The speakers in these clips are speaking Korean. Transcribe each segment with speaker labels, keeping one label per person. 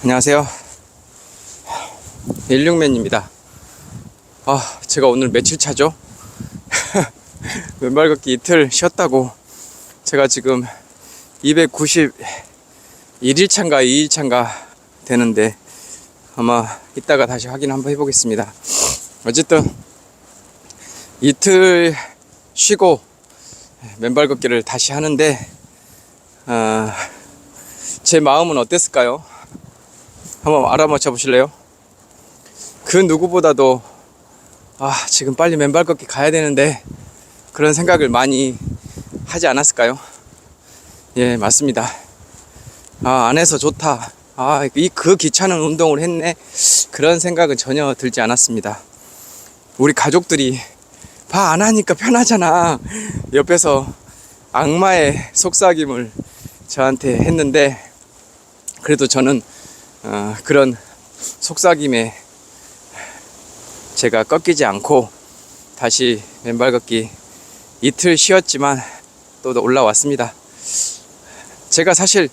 Speaker 1: 안녕하세요. 16맨입니다. 제가 오늘 며칠 차죠? 맨발 걷기 이틀 쉬었다고 제가 지금 291일차인가 2일차인가 되는데 아마 이따가 다시 확인 한번 해보겠습니다. 어쨌든 이틀 쉬고 맨발 걷기를 다시 하는데 제 마음은 어땠을까요? 한번 알아맞혀 보실래요? 그 누구보다도 지금 빨리 맨발 걷기 가야 되는데 그런 생각을 많이 하지 않았을까요? 예, 맞습니다. 안해서 좋다. 그 귀찮은 운동을 했네. 그런 생각은 전혀 들지 않았습니다. 우리 가족들이 안 하니까 편하잖아. 옆에서 악마의 속삭임을 저한테 했는데 그래도 저는 그런 속삭임에 제가 꺾이지 않고 다시 맨발 걷기 이틀 쉬었지만 또 올라왔습니다. 제가 사실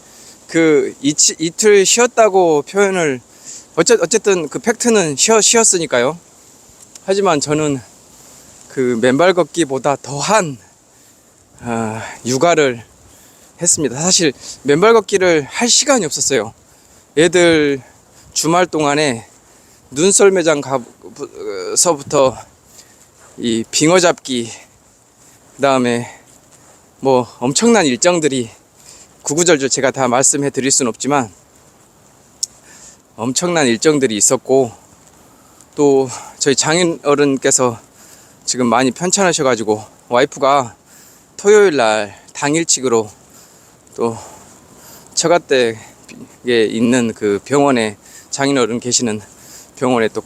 Speaker 1: 그 이틀 쉬었다고 표현을 어쨌든 그 팩트는 쉬었으니까요. 하지만 저는 그 맨발 걷기보다 더한 육아를 했습니다. 사실 맨발 걷기를 할 시간이 없었어요. 애들 주말 동안에 눈썰 매장 가서부터 이 빙어 잡기, 그 다음에 뭐 엄청난 일정들이 구구절절 제가 다 말씀해 드릴 수는 없지만 엄청난 일정들이 있었고, 또 저희 장인어른께서 지금 많이 편찮으셔가지고 와이프가 토요일날 당일치기로 또 처갓댁에 있는 그 병원에, 장인어른 계시는 병원에 또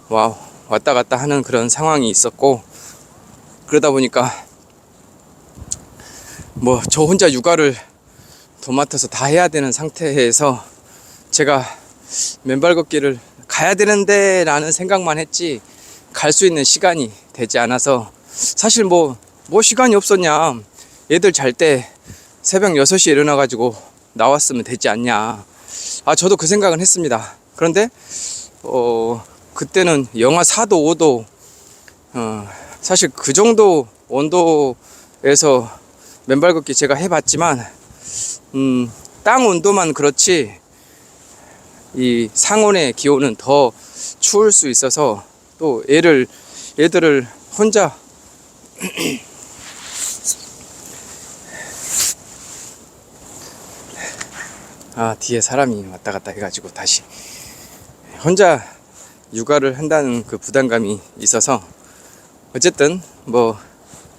Speaker 1: 왔다 갔다 하는 그런 상황이 있었고, 그러다 보니까 뭐 저 혼자 육아를 도맡아서 다 해야 되는 상태에서 제가 맨발 걷기를 가야 되는데 라는 생각만 했지 갈 수 있는 시간이 되지 않아서, 사실 뭐 시간이 없었냐, 애들 잘 때 새벽 6시에 일어나가지고 나왔으면 되지 않냐, 저도 그 생각은 했습니다. 그런데 그때는 영하 4도 5도 사실 그 정도 온도에서 맨발 걷기 제가 해봤지만 땅 온도만 그렇지 이 상온의 기온은 더 추울 수 있어서, 또 애들을 혼자 뒤에 사람이 왔다 갔다 해가지고 다시 혼자 육아를 한다는 그 부담감이 있어서, 어쨌든 뭐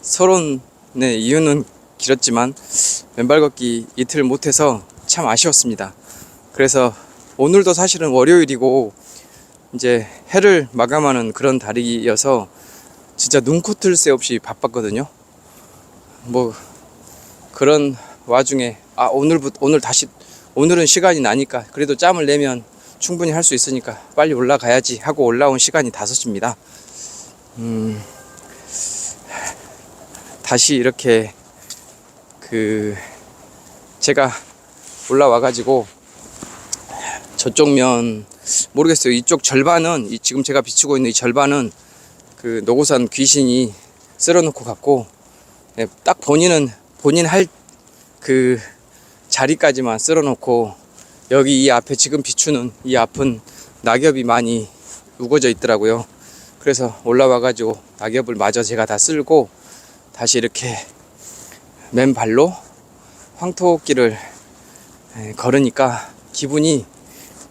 Speaker 1: 서론의 이유는 길었지만 맨발 걷기 이틀 못해서 참 아쉬웠습니다. 그래서 오늘도 사실은 월요일이고 이제 해를 마감하는 그런 달이어서 진짜 눈코뜰 새 없이 바빴거든요. 뭐 그런 와중에 오늘은 시간이 나니까 그래도 짬을 내면 충분히 할 수 있으니까 빨리 올라가야지 하고 올라온 시간이 5시입니다. 다시 이렇게 제가 올라와가지고 저쪽 면 모르겠어요. 이쪽 절반은 지금 제가 비추고 있는 이 절반은 그 노고산 귀신이 쓸어놓고 갔고, 딱 본인 할 그 자리까지만 쓸어놓고, 여기 이 앞에 지금 비추는 이 앞은 낙엽이 많이 우거져 있더라고요. 그래서 올라와가지고 낙엽을 마저 제가 다 쓸고 다시 이렇게 맨발로 황토길을 걸으니까 기분이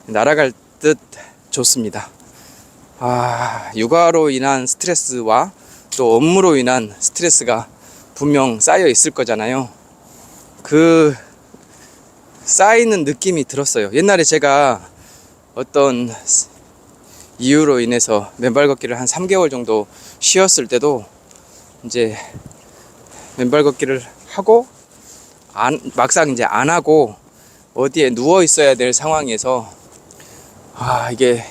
Speaker 1: 날아갈 듯 좋습니다. 육아로 인한 스트레스와 또 업무로 인한 스트레스가 분명 쌓여 있을 거잖아요. 그 쌓이는 느낌이 들었어요. 옛날에 제가 어떤 이유로 인해서 맨발 걷기를 한 3개월 정도 쉬었을 때도 이제 맨발 걷기를 하고 막상 이제 안 하고 어디에 누워 있어야 될 상황에서 이게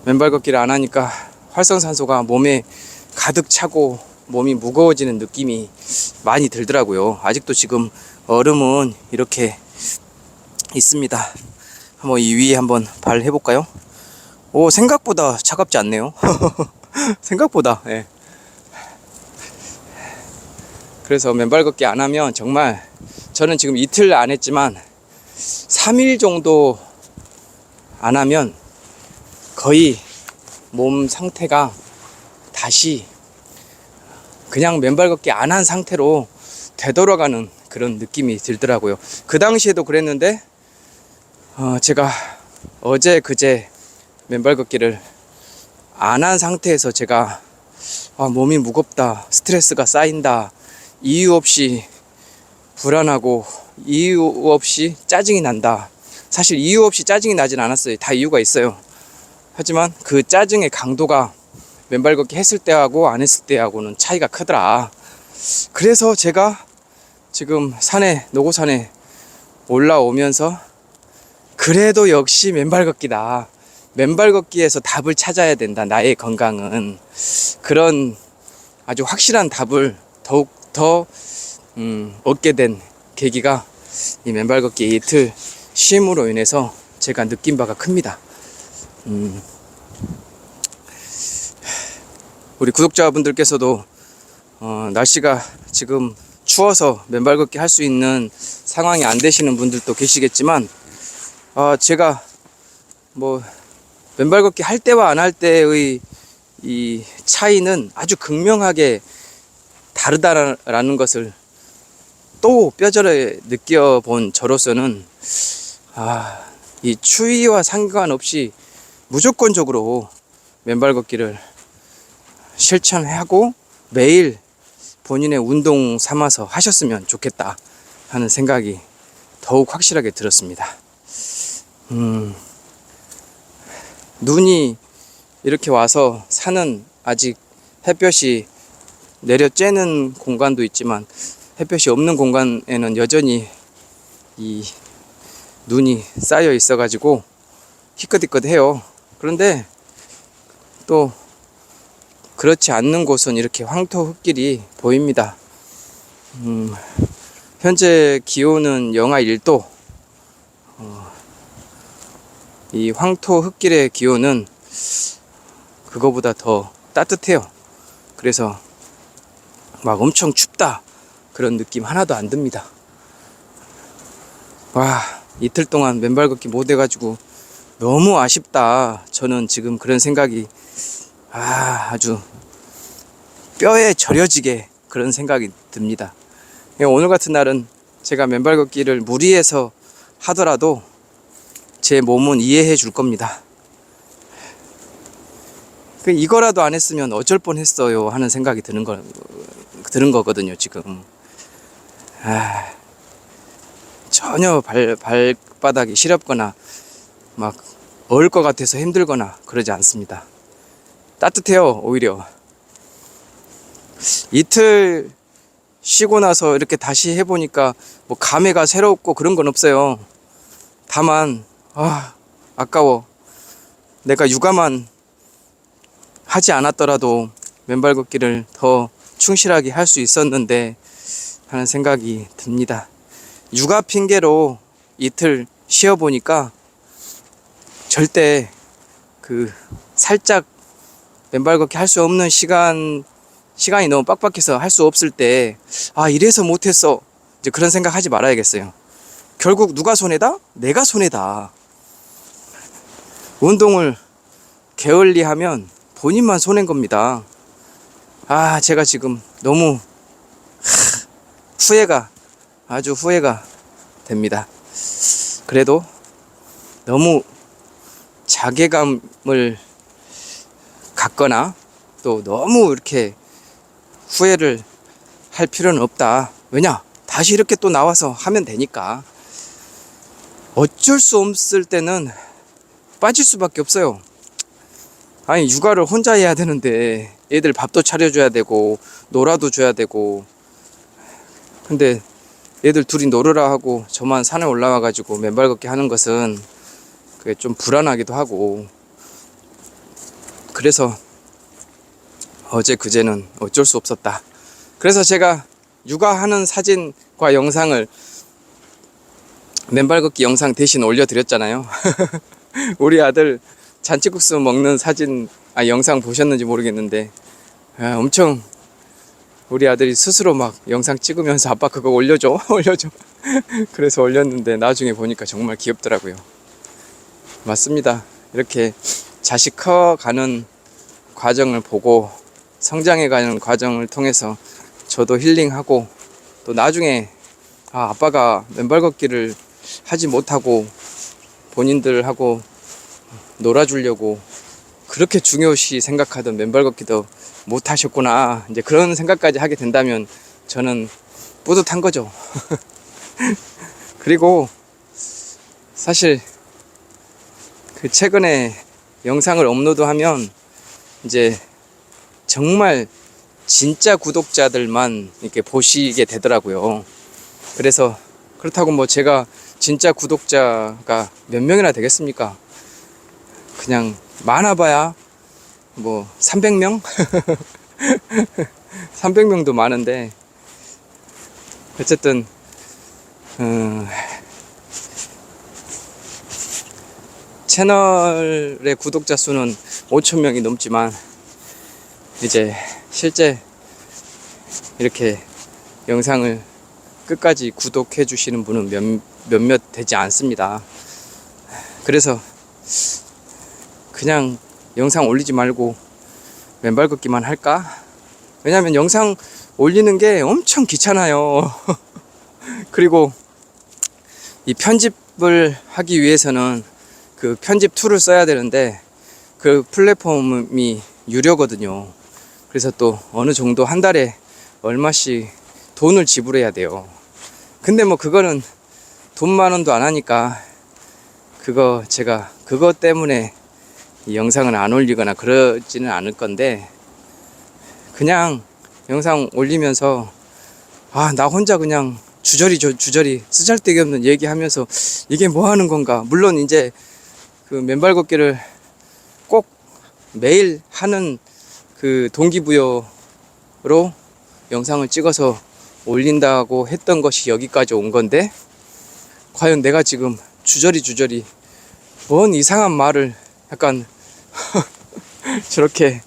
Speaker 1: 맨발 걷기를 안 하니까 활성산소가 몸에 가득 차고 몸이 무거워지는 느낌이 많이 들더라고요. 아직도 지금 얼음은 이렇게 있습니다. 한번 이 위에 한번 발 해볼까요? 오, 생각보다 차갑지 않네요. 생각보다. 예. 그래서 맨발 걷기 안 하면 정말, 저는 지금 이틀 안 했지만 3일 정도 안 하면 거의 몸 상태가 다시 그냥 맨발 걷기 안 한 상태로 되돌아가는 그런 느낌이 들더라고요. 그 당시에도 그랬는데 제가 어제 그제 맨발 걷기를 안 한 상태에서 제가 몸이 무겁다, 스트레스가 쌓인다, 이유 없이 불안하고 이유 없이 짜증이 난다. 사실 이유 없이 짜증이 나진 않았어요. 다 이유가 있어요. 하지만 그 짜증의 강도가 맨발 걷기 했을 때하고 안 했을 때하고는 차이가 크더라. 그래서 제가 지금 노고산에 올라오면서 그래도 역시 맨발 걷기다. 맨발 걷기에서 답을 찾아야 된다. 나의 건강은. 그런 아주 확실한 답을 더욱 더 얻게 된 계기가 이 맨발 걷기 이틀 쉼으로 인해서 제가 느낀 바가 큽니다. 우리 구독자분들께서도 날씨가 지금 추워서 맨발 걷기 할 수 있는 상황이 안 되시는 분들도 계시겠지만 제가 뭐 맨발 걷기 할 때와 안 할 때의 이 차이는 아주 극명하게 다르다라는 것을 또 뼈저리 느껴본 저로서는 이 추위와 상관없이 무조건적으로 맨발 걷기를 실천하고 매일 본인의 운동 삼아서 하셨으면 좋겠다 하는 생각이 더욱 확실하게 들었습니다. 눈이 이렇게 와서 산은 아직 햇볕이 내려 쬐는 공간도 있지만 햇볕이 없는 공간에는 여전히 이 눈이 쌓여 있어 가지고 희끗희끗해요. 그런데 또 그렇지 않는 곳은 이렇게 황토 흙길이 보입니다. 현재 기온은 영하 1도. 이 황토 흙길의 기온은 그거보다 더 따뜻해요. 그래서 막 엄청 춥다 그런 느낌 하나도 안 듭니다. 이틀 동안 맨발 걷기 못 해가지고 너무 아쉽다. 저는 지금 그런 생각이 아주 뼈에 절여지게 그런 생각이 듭니다. 오늘 같은 날은 제가 맨발 걷기를 무리해서 하더라도 제 몸은 이해해 줄 겁니다. 이거라도 안 했으면 어쩔 뻔 했어요 하는 생각이 드는 거거든요 지금. 전혀 발바닥이 시렵거나 막 얼 것 같아서 힘들거나 그러지 않습니다. 따뜻해요. 오히려 이틀 쉬고 나서 이렇게 다시 해보니까 뭐 감회가 새롭고 그런 건 없어요. 다만 아까워. 내가 육아만 하지 않았더라도 맨발 걷기를 더 충실하게 할 수 있었는데 하는 생각이 듭니다. 육아 핑계로 이틀 쉬어보니까 절대 살짝 맨발 걷기 할 수 없는 시간이 너무 빡빡해서 할 수 없을 때 이래서 못했어 이제 그런 생각 하지 말아야겠어요. 결국 누가 손해다? 내가 손해다. 운동을 게을리 하면 본인만 손해인 겁니다. 제가 지금 너무 아주 후회가 됩니다. 그래도 너무 자괴감을 갖거나 또 너무 이렇게 후회를 할 필요는 없다. 왜냐? 다시 이렇게 또 나와서 하면 되니까. 어쩔 수 없을 때는 빠질 수밖에 없어요. 육아를 혼자 해야 되는데 애들 밥도 차려줘야 되고 놀아도 줘야 되고, 근데 애들 둘이 놀으라 하고 저만 산에 올라와 가지고 맨발 걷기 하는 것은 그게 좀 불안하기도 하고, 그래서 어제 그제는 어쩔 수 없었다. 그래서 제가 육아하는 사진과 영상을 맨발 걷기 영상 대신 올려드렸잖아요. 우리 아들 잔치국수 먹는 사진, 영상 보셨는지 모르겠는데, 엄청 우리 아들이 스스로 막 영상 찍으면서 아빠 그거 올려줘 올려줘 그래서 올렸는데 나중에 보니까 정말 귀엽더라고요. 맞습니다. 이렇게 자식 커가는 과정을 보고 성장해가는 과정을 통해서 저도 힐링하고, 또 나중에 아빠가 맨발 걷기를 하지 못하고 본인들하고 놀아주려고 그렇게 중요시 생각하던 맨발 걷기도 못하셨구나, 이제 그런 생각까지 하게 된다면 저는 뿌듯한 거죠. 그리고 사실 그 최근에 영상을 업로드하면 이제 정말 진짜 구독자들만 이렇게 보시게 되더라고요. 그래서 그렇다고 뭐 제가 진짜 구독자가 몇 명이나 되겠습니까? 그냥 많아봐야 뭐 300명? 300명도 많은데, 어쨌든 채널의 구독자 수는 5,000명이 넘지만 이제 실제 이렇게 영상을 끝까지 구독해 주시는 분은 몇몇 되지 않습니다. 그래서 그냥 영상 올리지 말고 맨발 걷기만 할까? 왜냐면 영상 올리는 게 엄청 귀찮아요. 그리고 이 편집을 하기 위해서는 그 편집 툴을 써야 되는데 그 플랫폼이 유료거든요. 그래서 또 어느 정도 한 달에 얼마씩 돈을 지불해야 돼요. 근데 뭐 그거는 돈 10,000원도 안 하니까 제가 그거 때문에 이 영상을 안 올리거나 그러지는 않을 건데, 그냥 영상 올리면서 나 혼자 그냥 주저리 쓰잘데기 없는 얘기하면서 이게 뭐 하는 건가. 물론 이제 그 맨발 걷기를 꼭 매일 하는 그 동기부여로 영상을 찍어서 올린다고 했던 것이 여기까지 온 건데, 과연 내가 지금 주저리 뭔 이상한 말을 약간 저렇게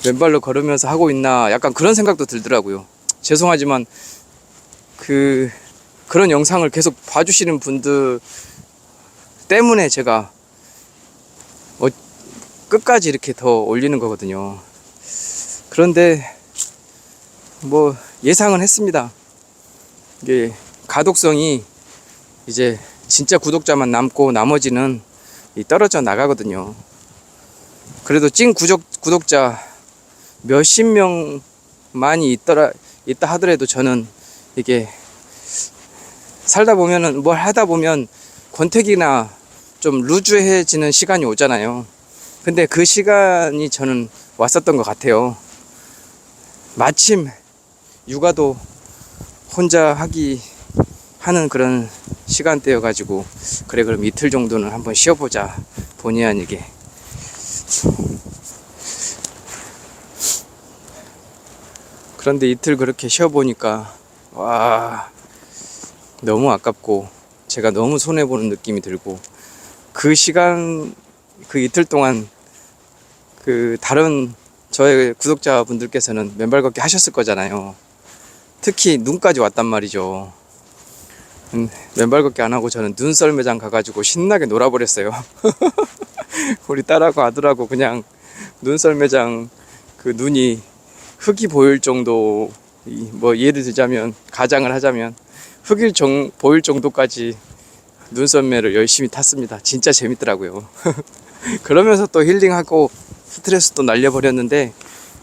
Speaker 1: 맨발로 걸으면서 하고 있나, 약간 그런 생각도 들더라고요. 죄송하지만 그런 영상을 계속 봐주시는 분들 때문에 제가 끝까지 이렇게 더 올리는 거거든요. 그런데 뭐 예상은 했습니다. 이게 가독성이 이제 진짜 구독자만 남고 나머지는 떨어져 나가거든요. 그래도 찐 구독자 몇십 명만이 있다 하더라도 저는 이게 살다 보면은 뭘 하다 보면 권태기나 좀 루즈해지는 시간이 오잖아요. 근데 그 시간이 저는 왔었던 것 같아요. 마침 육아도 혼자 하는 그런 시간대여 가지고, 그래 그럼 이틀 정도는 한번 쉬어보자, 본의 아니게. 그런데 이틀 그렇게 쉬어보니까 너무 아깝고 제가 너무 손해보는 느낌이 들고, 그 시간, 그 이틀 동안 그 다른 저의 구독자분들께서는 맨발 걷기 하셨을 거잖아요. 특히 눈까지 왔단 말이죠. 맨발 걷기 안 하고 저는 눈썰매장 가가지고 신나게 놀아버렸어요. 우리 딸하고 아들하고 그냥 눈썰매장, 그 눈이 흙이 보일 정도, 뭐 예를 들자면, 가장을 하자면 흙이 보일 정도까지 눈썰매를 열심히 탔습니다. 진짜 재밌더라고요. 그러면서 또 힐링하고 스트레스도 날려버렸는데,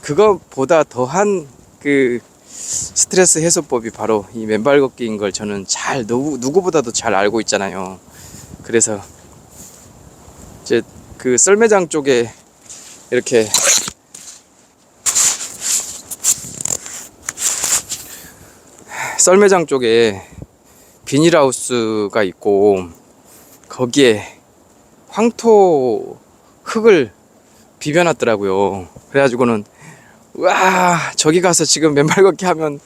Speaker 1: 그거보다 더한 그 스트레스 해소법이 바로 이 맨발 걷기인 걸 저는 누구보다도 잘 알고 있잖아요. 그래서 이제 그 썰매장 쪽에 이렇게 썰매장 쪽에 비닐하우스가 있고, 거기에 황토 흙을 비벼놨더라고요. 그래가지고는 저기 가서 지금 맨발 걷기 하면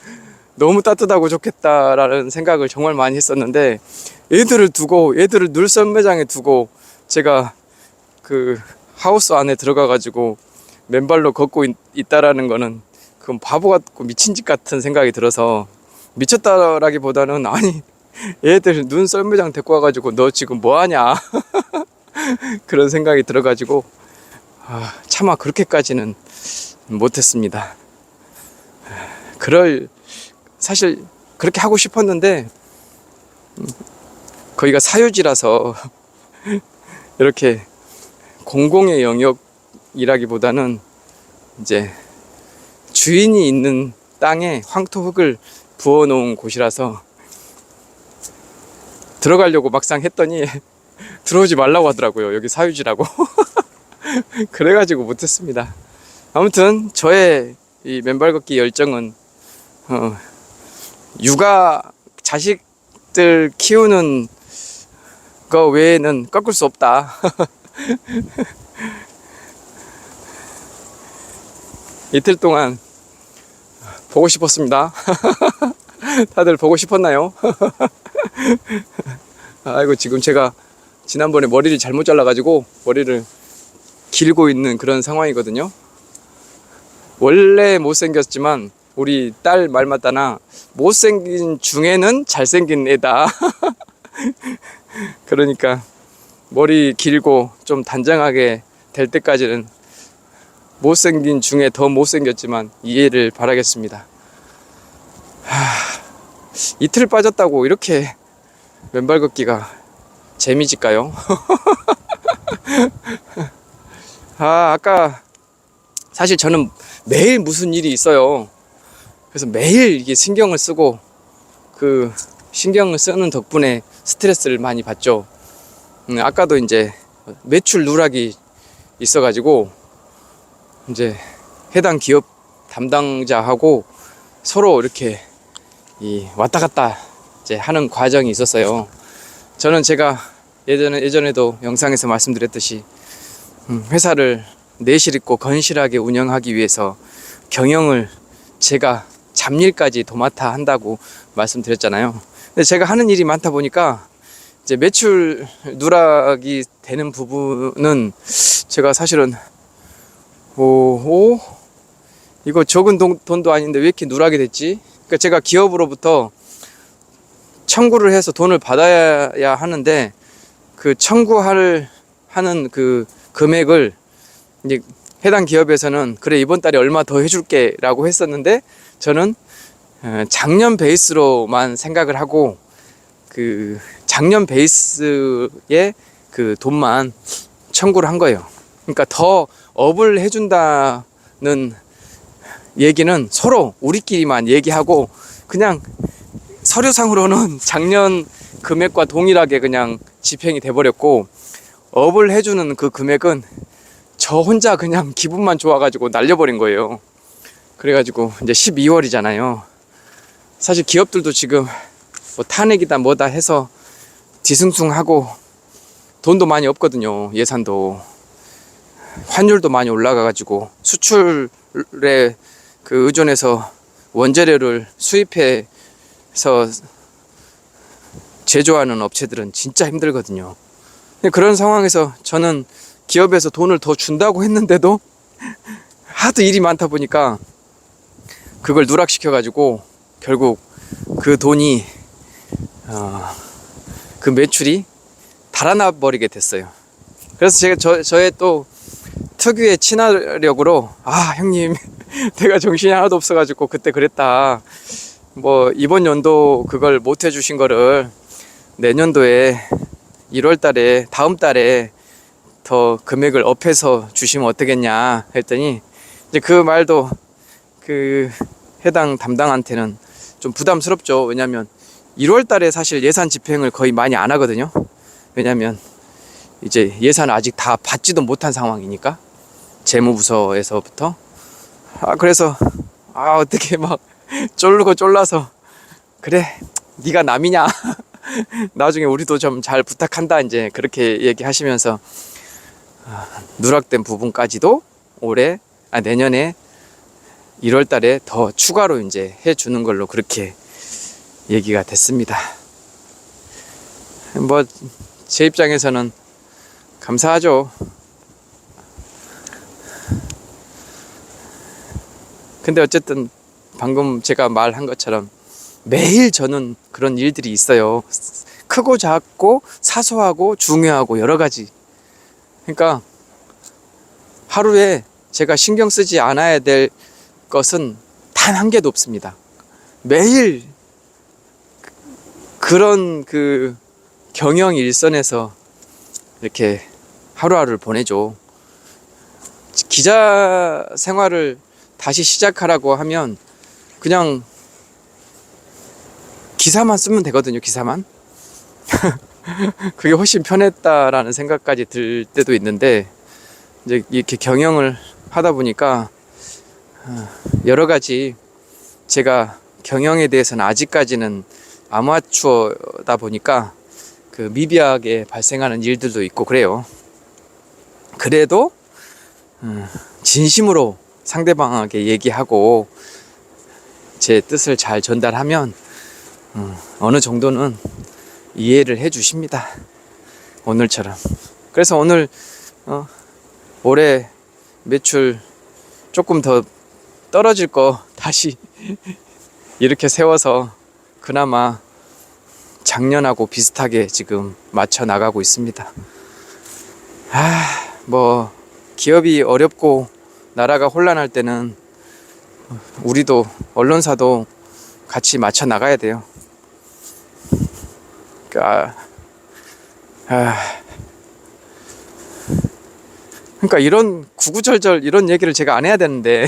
Speaker 1: 너무 따뜻하고 좋겠다라는 생각을 정말 많이 했었는데, 애들을 눈썰매장에 두고 제가 그 하우스 안에 들어가 가지고 맨발로 걷고 있다라는 거는, 그건 바보 같고 미친 짓 같은 생각이 들어서, 미쳤다라기보다는, 아니 애들 눈썰매장 데리고 와가지고 너 지금 뭐하냐 그런 생각이 들어가지고 차마 그렇게까지는 못했습니다. 사실 그렇게 하고 싶었는데 거기가 사유지라서 이렇게 공공의 영역이라기보다는 이제 주인이 있는 땅에 황토흙을 부어놓은 곳이라서 들어가려고 막상 했더니 들어오지 말라고 하더라고요. 여기 사유지라고. 그래가지고 못했습니다. 아무튼 저의 이 맨발 걷기 열정은 육아 자식들 키우는 거 외에는 꺾을 수 없다. 이틀 동안 보고 싶었습니다. 다들 보고 싶었나요? 아이고, 지금 제가 지난번에 머리를 잘못 잘라가지고 머리를 길고 있는 그런 상황이거든요. 원래 못생겼지만 우리 딸 말 맞다나 못생긴 중에는 잘생긴 애다. 그러니까 머리 길고 좀 단정하게 될 때까지는 못생긴 중에 더 못생겼지만 이해를 바라겠습니다. 이틀 빠졌다고 이렇게 맨발 걷기가 재미질까요? 아까 사실 저는 매일 무슨 일이 있어요. 그래서 매일 이게 신경을 쓰고, 그 신경을 쓰는 덕분에 스트레스를 많이 받죠. 아까도 이제 매출 누락이 있어가지고 이제 해당 기업 담당자하고 서로 이렇게 왔다 갔다 이제 하는 과정이 있었어요. 저는 제가 예전에도 영상에서 말씀드렸듯이 회사를 내실 있고 건실하게 운영하기 위해서 경영을 제가 잡일까지 도맡아 한다고 말씀드렸잖아요. 근데 제가 하는 일이 많다 보니까 이제 매출 누락이 되는 부분은 제가 사실은 이거 적은 돈도 아닌데 왜 이렇게 누락이 됐지? 그러니까 제가 기업으로부터 청구를 해서 돈을 받아야 하는데, 그 청구하는 그 금액을 이제 해당 기업에서는 그래 이번 달에 얼마 더 해줄게 라고 했었는데, 저는 작년 베이스로만 생각을 하고 그 작년 베이스의 그 돈만 청구를 한 거예요. 그러니까 더 업을 해준다는 얘기는 서로 우리끼리만 얘기하고, 그냥 서류상으로는 작년 금액과 동일하게 그냥 집행이 돼버렸고, 업을 해주는 그 금액은 저 혼자 그냥 기분만 좋아가지고 날려버린 거예요. 그래가지고 이제 12월이잖아요. 사실 기업들도 지금 뭐 탄핵이다 뭐다 해서 뒤숭숭하고 돈도 많이 없거든요. 예산도. 환율도 많이 올라가가지고 수출에 그 의존해서 원재료를 수입해서 제조하는 업체들은 진짜 힘들거든요. 그런 상황에서 저는 기업에서 돈을 더 준다고 했는데도 하도 일이 많다 보니까 그걸 누락시켜가지고 결국 그 돈이 그 매출이 달아나 버리게 됐어요. 그래서 제가 저의 또 특유의 친화력으로 형님 내가 정신이 하나도 없어가지고 그때 그랬다, 뭐 이번 연도 그걸 못 해주신 거를 내년도에 1월 달에 다음 달에 더 금액을 업해서 주시면 어떻겠냐 했더니, 이제 그 말도 그 해당 담당한테는 좀 부담스럽죠. 왜냐면 1월 달에 사실 예산 집행을 거의 많이 안 하거든요. 왜냐면 이제 예산을 아직 다 받지도 못한 상황이니까, 재무부서에서부터. 그래서 어떻게 막 쫄르고 쫄라서, 그래 네가 남이냐 나중에 우리도 좀 잘 부탁한다 이제 그렇게 얘기하시면서 누락된 부분까지도 내년에 1월 달에 더 추가로 이제 해주는 걸로 그렇게 얘기가 됐습니다. 뭐 제 입장에서는 감사하죠. 근데 어쨌든 방금 제가 말한 것처럼 매일 저는 그런 일들이 있어요. 크고 작고 사소하고 중요하고 여러 가지. 그러니까 하루에 제가 신경 쓰지 않아야 될 것은 단 한 개도 없습니다. 매일 그런 그 경영 일선에서 이렇게 하루하루를 보내죠. 기자 생활을 다시 시작하라고 하면 그냥 기사만 쓰면 되거든요. 기사만. 그게 훨씬 편했다라는 생각까지 들 때도 있는데, 이제 이렇게 경영을 하다 보니까 여러 가지 제가 경영에 대해서는 아직까지는 아마추어다 보니까 그 미비하게 발생하는 일들도 있고 그래요. 그래도 진심으로 상대방에게 얘기하고 제 뜻을 잘 전달하면 어느 정도는 이해를 해 주십니다. 오늘처럼. 그래서 오늘 올해 매출 조금 더 떨어질 거 다시 이렇게 세워서 그나마 작년하고 비슷하게 지금 맞춰 나가고 있습니다. 뭐 기업이 어렵고 나라가 혼란할 때는 우리도 언론사도 같이 맞춰 나가야 돼요. 그러니까 이런 구구절절 이런 얘기를 제가 안 해야 되는데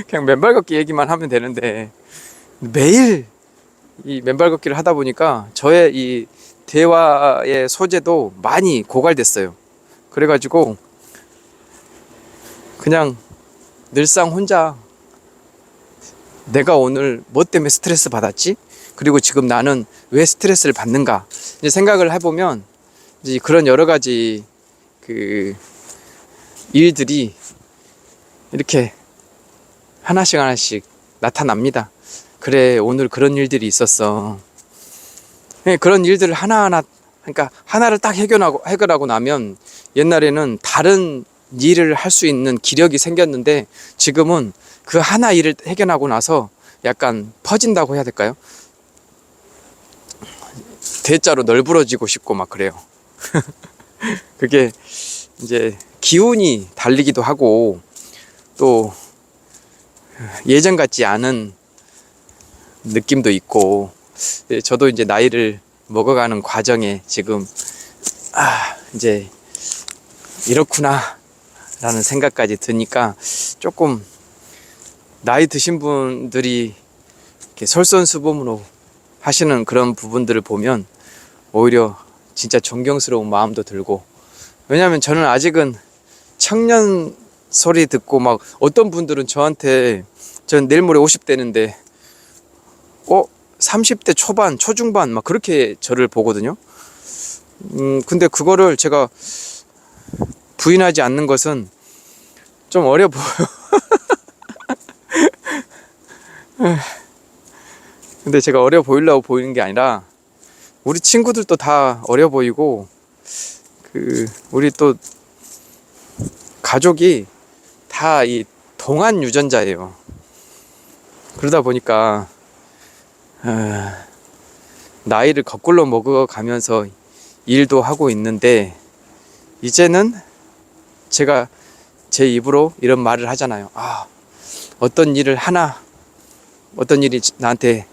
Speaker 1: 그냥 맨발 걷기 얘기만 하면 되는데 매일 이 맨발 걷기를 하다 보니까 저의 이 대화의 소재도 많이 고갈됐어요. 그래가지고 그냥 늘상 혼자 내가 오늘 뭐 때문에 스트레스 받았지? 그리고 지금 나는 왜 스트레스를 받는가? 이제 생각을 해보면 이제 그런 여러 가지 그 일들이 이렇게 하나씩 나타납니다. 그래, 오늘 그런 일들이 있었어. 그런 일들을 하나하나, 그러니까 하나를 딱 해결하고 나면 옛날에는 다른 일을 할 수 있는 기력이 생겼는데 지금은 그 하나 일을 해결하고 나서 약간 퍼진다고 해야 될까요? 대자로 널브러지고 싶고 막 그래요. 그게 이제 기운이 달리기도 하고 또 예전 같지 않은 느낌도 있고, 저도 이제 나이를 먹어가는 과정에 지금 이제 이렇구나 라는 생각까지 드니까 조금 나이 드신 분들이 이렇게 솔선수범으로 하시는 그런 부분들을 보면 오히려 진짜 존경스러운 마음도 들고, 왜냐하면 저는 아직은 청년 소리 듣고 막 어떤 분들은 저한테 전 내일 모레 50대는데 30대 초반 초중반 막 그렇게 저를 보거든요. 근데 그거를 제가 부인하지 않는 것은 좀 어려 보여요. 근데 제가 어려 보이려고 보이는 게 아니라 우리 친구들도 다 어려 보이고 우리 또 가족이 다 이 동안 유전자예요. 그러다 보니까 나이를 거꾸로 먹어가면서 일도 하고 있는데, 이제는 제가 제 입으로 이런 말을 하잖아요. 어떤 일이 나한테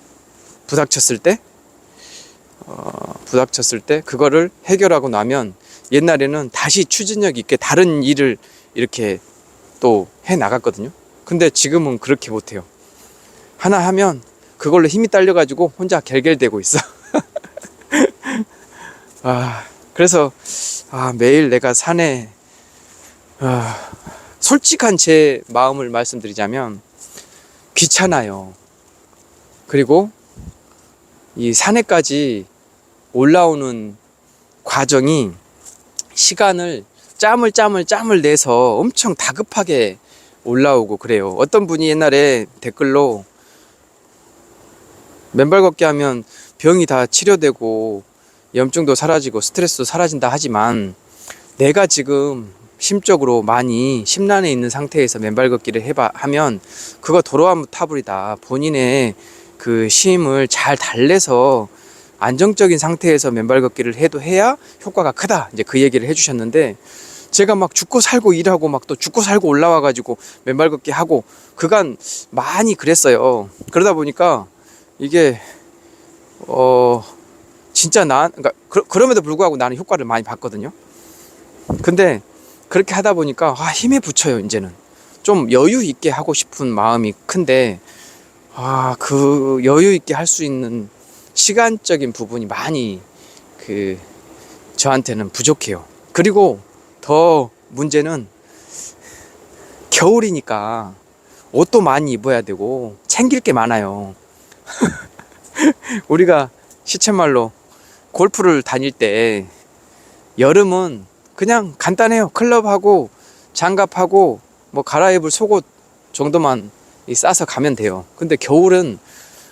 Speaker 1: 부닥쳤을 때 그거를 해결하고 나면 옛날에는 다시 추진력 있게 다른 일을 이렇게 또 해 나갔거든요. 근데 지금은 그렇게 못해요. 하나 하면 그걸로 힘이 딸려가지고 혼자 결결되고 있어. 그래서 매일 내가 산에 솔직한 제 마음을 말씀드리자면 귀찮아요. 그리고 이 산에까지 올라오는 과정이 시간을 짬을 내서 엄청 다급하게 올라오고 그래요. 어떤 분이 옛날에 댓글로 맨발 걷기 하면 병이 다 치료되고 염증도 사라지고 스트레스도 사라진다 하지만, 내가 지금 심적으로 많이 심란해 있는 상태에서 맨발 걷기를 하면 그거 도로아무타불이다. 본인의 그 심을 잘 달래서 안정적인 상태에서 맨발 걷기를 해야 효과가 크다. 이제 그 얘기를 해주셨는데, 제가 막 죽고 살고 일하고 막 또 죽고 살고 올라와 가지고 맨발 걷기 하고 그간 많이 그랬어요. 그러다 보니까 이게 진짜 그러니까 그럼에도 불구하고 나는 효과를 많이 봤거든요. 근데 그렇게 하다 보니까 힘에 부쳐요. 이제는 좀 여유 있게 하고 싶은 마음이 큰데, 그 여유 있게 할 수 있는 시간적인 부분이 많이 저한테는 부족해요. 그리고 더 문제는 겨울이니까 옷도 많이 입어야 되고 챙길 게 많아요. 우리가 시쳇말로 골프를 다닐 때 여름은 그냥 간단해요. 클럽하고 장갑하고 뭐 갈아입을 속옷 정도만 싸서 가면 돼요. 근데 겨울은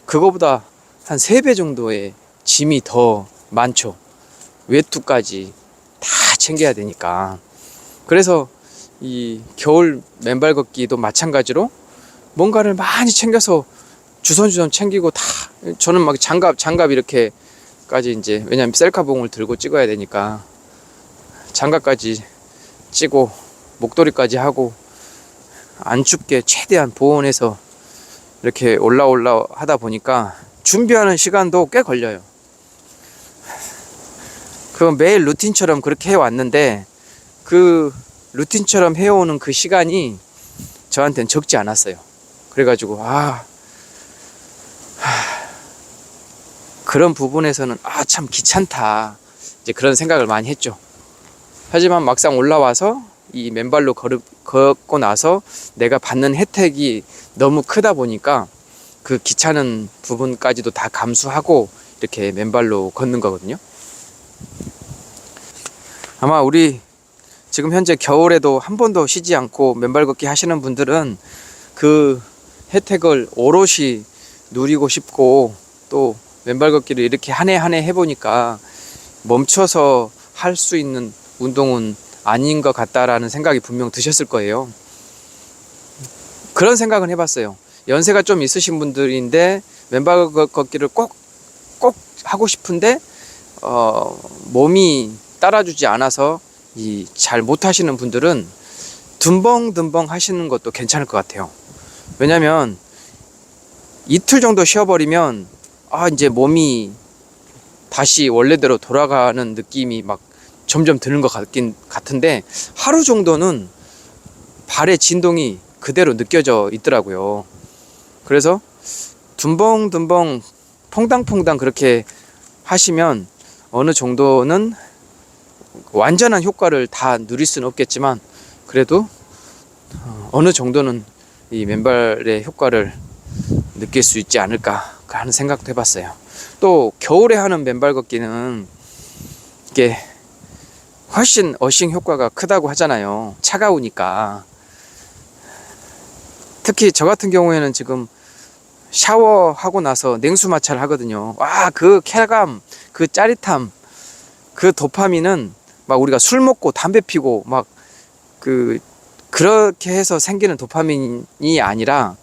Speaker 1: 그거보다 한 3배 정도의 짐이 더 많죠. 외투까지 다 챙겨야 되니까. 그래서 이 겨울 맨발 걷기도 마찬가지로 뭔가를 많이 챙겨서 주섬주섬 챙기고, 저는 막 장갑 이렇게까지 이제, 왜냐면 셀카봉을 들고 찍어야 되니까 장갑까지 찌고 목도리까지 하고 안 춥게 최대한 보온해서 이렇게 올라 하다 보니까 준비하는 시간도 꽤 걸려요. 그건 매일 루틴처럼 그렇게 해왔는데, 그 루틴처럼 해오는 그 시간이 저한테는 적지 않았어요. 그래가지고 그런 부분에서는 참 귀찮다, 이제 그런 생각을 많이 했죠. 하지만 막상 올라와서 이 맨발로 걷고 나서 내가 받는 혜택이 너무 크다 보니까 그 귀찮은 부분까지도 다 감수하고 이렇게 맨발로 걷는 거거든요. 아마 우리 지금 현재 겨울에도 한 번도 쉬지 않고 맨발 걷기 하시는 분들은 그 혜택을 오롯이 누리고 싶고, 또 맨발 걷기를 이렇게 한 해 한 해 해보니까 멈춰서 할 수 있는 운동은 아닌 것 같다라는 생각이 분명 드셨을 거예요. 그런 생각은 해봤어요. 연세가 좀 있으신 분들인데 맨발 걷기를 꼭 하고 싶은데 몸이 따라주지 않아서 잘 못하시는 분들은 듬벙듬벙 하시는 것도 괜찮을 것 같아요. 왜냐면 이틀 정도 쉬어버리면 이제 몸이 다시 원래대로 돌아가는 느낌이 막 점점 드는 것 같은데, 하루 정도는 발의 진동이 그대로 느껴져 있더라고요. 그래서 듬벙듬벙 퐁당퐁당 그렇게 하시면 어느 정도는 완전한 효과를 다 누릴 수는 없겠지만, 그래도 어느 정도는 이 맨발의 효과를 느낄 수 있지 않을까 하는 생각도 해봤어요. 또 겨울에 하는 맨발 걷기는 이게 훨씬 어싱 효과가 크다고 하잖아요. 차가우니까. 특히 저 같은 경우에는 지금 샤워하고 나서 냉수 마찰을 하거든요. 그 쾌감, 그 짜릿함, 그 도파민은 막 우리가 술 먹고 담배 피고 막 그렇게 해서 생기는 도파민이 아니라,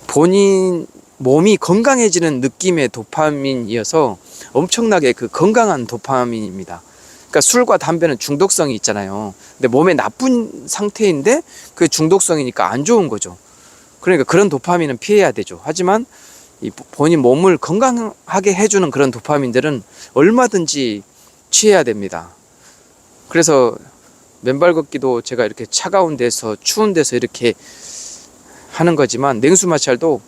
Speaker 1: 본인 몸이 건강해지는 느낌의 도파민이어서 엄청나게 그 건강한 도파민입니다. 그러니까 술과 담배는 중독성이 있잖아요. 근데 몸에 나쁜 상태인데 그 중독성이니까 안 좋은 거죠. 그러니까 그런 도파민은 피해야 되죠. 하지만 이 본인 몸을 건강하게 해주는 그런 도파민들은 얼마든지 취해야 됩니다. 그래서 맨발 걷기도 제가 이렇게 차가운 데서 추운 데서 이렇게 하는 거지만, 냉수 마찰도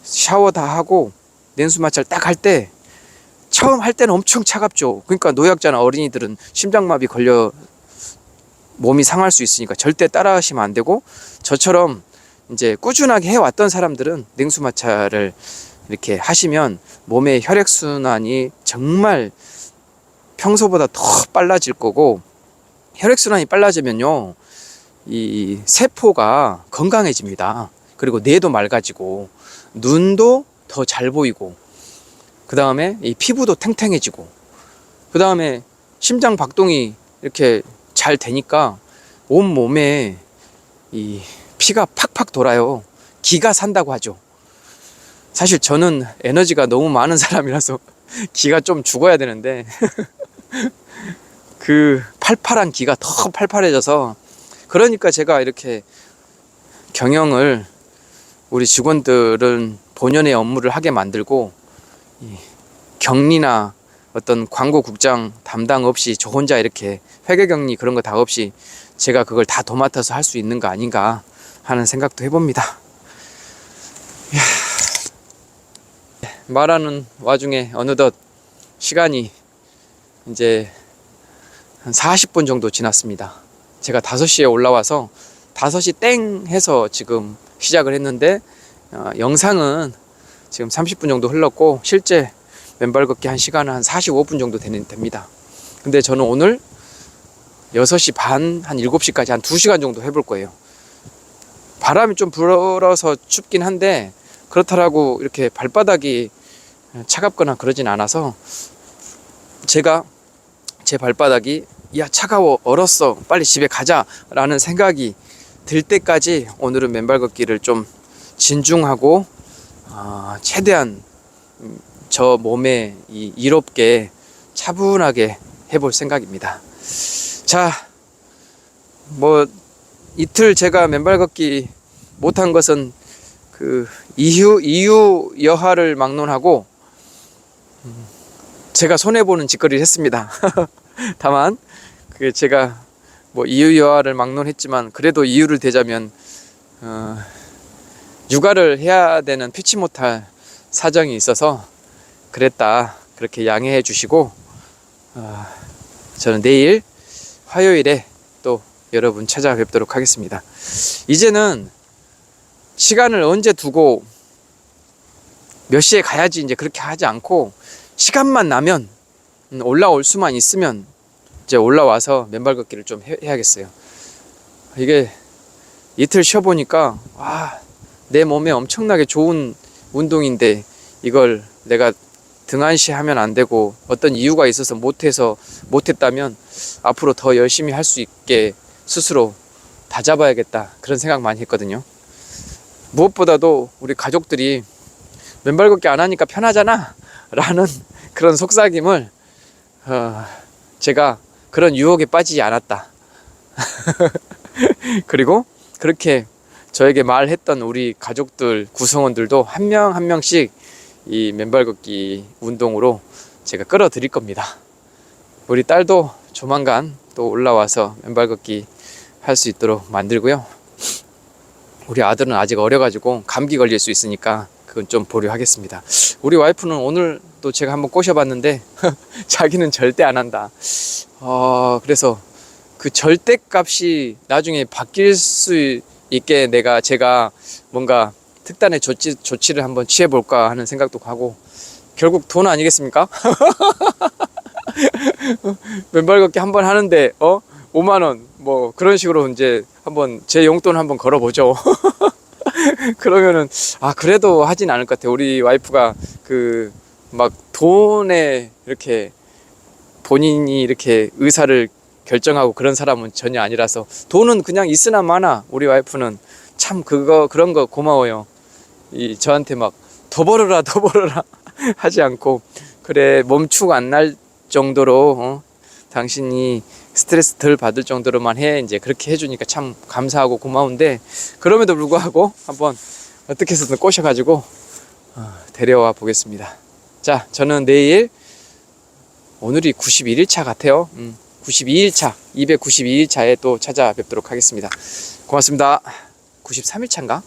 Speaker 1: 샤워 다 하고 냉수 마찰 딱 할 때, 처음 할 때는 엄청 차갑죠. 그러니까 노약자나 어린이들은 심장마비 걸려 몸이 상할 수 있으니까 절대 따라 하시면 안 되고, 저처럼 이제 꾸준하게 해왔던 사람들은 냉수 마찰을 이렇게 하시면 몸의 혈액순환이 정말 평소보다 더 빨라질 거고, 혈액순환이 빨라지면요, 이 세포가 건강해집니다. 그리고 뇌도 맑아지고 눈도 더 잘 보이고, 그 다음에 이 피부도 탱탱해지고, 그 다음에 심장 박동이 이렇게 잘 되니까 온 몸에 이 피가 팍팍 돌아요. 기가 산다고 하죠. 사실 저는 에너지가 너무 많은 사람이라서 기가 좀 죽어야 되는데 그 팔팔한 기가 더 팔팔해져서, 그러니까 제가 이렇게 경영을, 우리 직원들은 본연의 업무를 하게 만들고, 이 격리나 어떤 광고 국장 담당 없이 저 혼자 이렇게 회계격리 그런 거 다 없이 제가 그걸 다 도맡아서 할 수 있는 거 아닌가 하는 생각도 해봅니다. 이야, 말하는 와중에 어느덧 시간이 이제 한 40분 정도 지났습니다. 제가 5시에 올라와서 5시 땡 해서 지금 시작을 했는데, 영상은 지금 30분 정도 흘렀고 실제 맨발 걷기 한 시간은 한 45분 정도 됩니다. 근데 저는 오늘 6시 반, 한 7시까지 한 2시간 정도 해볼 거예요. 바람이 좀 불어서 춥긴 한데 그렇다라고 이렇게 발바닥이 차갑거나 그러진 않아서, 제가 제 발바닥이 야 차가워, 얼었어, 빨리 집에 가자 라는 생각이 들 때까지 오늘은 맨발 걷기를 좀 진중하고 최대한 저 몸에 이롭게 차분하게 해볼 생각입니다. 자, 뭐 이틀 제가 맨발 걷기 못한 것은 그 이유 여하를 막론하고 제가 손해보는 짓거리를 했습니다. 다만 그게 제가 뭐 이유 여하를 막론했지만 그래도 이유를 대자면 육아를 해야 되는 피치 못할 사정이 있어서 그랬다, 그렇게 양해해 주시고, 저는 내일 화요일에 또 여러분 찾아뵙도록 하겠습니다. 이제는 시간을 언제 두고 몇 시에 가야지 이제 그렇게 하지 않고, 시간만 나면 올라올 수만 있으면 이제 올라와서 맨발 걷기를 좀 해야겠어요. 이게 이틀 쉬어보니까 내 몸에 엄청나게 좋은 운동인데 이걸 내가 등한시 하면 안 되고, 어떤 이유가 있어서 못했다면 앞으로 더 열심히 할 수 있게 스스로 다잡아야겠다, 그런 생각 많이 했거든요. 무엇보다도 우리 가족들이 맨발 걷기 안 하니까 편하잖아 라는 그런 속삭임을 제가 그런 유혹에 빠지지 않았다. 그리고 그렇게 저에게 말했던 우리 가족들, 구성원들도 한 명 한 명씩 이 맨발 걷기 운동으로 제가 끌어들일 겁니다. 우리 딸도 조만간 또 올라와서 맨발 걷기 할 수 있도록 만들고요. 우리 아들은 아직 어려가지고 감기 걸릴 수 있으니까 그건 좀 보류하겠습니다. 우리 와이프는 오늘도 제가 한번 꼬셔봤는데 자기는 절대 안 한다. 그래서 그 절대값이 나중에 바뀔 수 있게 제가 뭔가 특단의 조치를 한번 취해볼까 하는 생각도 하고, 결국 돈 아니겠습니까? 맨발 걷기 한번 하는데 5만원 뭐 그런 식으로 이제 한번 제 용돈 한번 걸어보죠. 그러면은 그래도 하진 않을 것 같아요. 우리 와이프가 그 막 돈에 이렇게 본인이 이렇게 의사를 결정하고 그런 사람은 전혀 아니라서, 돈은 그냥 있으나 마나 우리 와이프는 참 그런 거 고마워요. 저한테 막 더 벌어라 하지 않고, 그래 몸축 안 날 정도로 당신이 스트레스 덜 받을 정도로만 해, 이제 그렇게 해주니까 참 감사하고 고마운데, 그럼에도 불구하고 한번 어떻게 해서든 꼬셔가지고 데려와 보겠습니다. 자, 저는 내일, 오늘이 91일차 같아요. 92일차 292일차에 또 찾아뵙도록 하겠습니다. 고맙습니다. 93일차인가?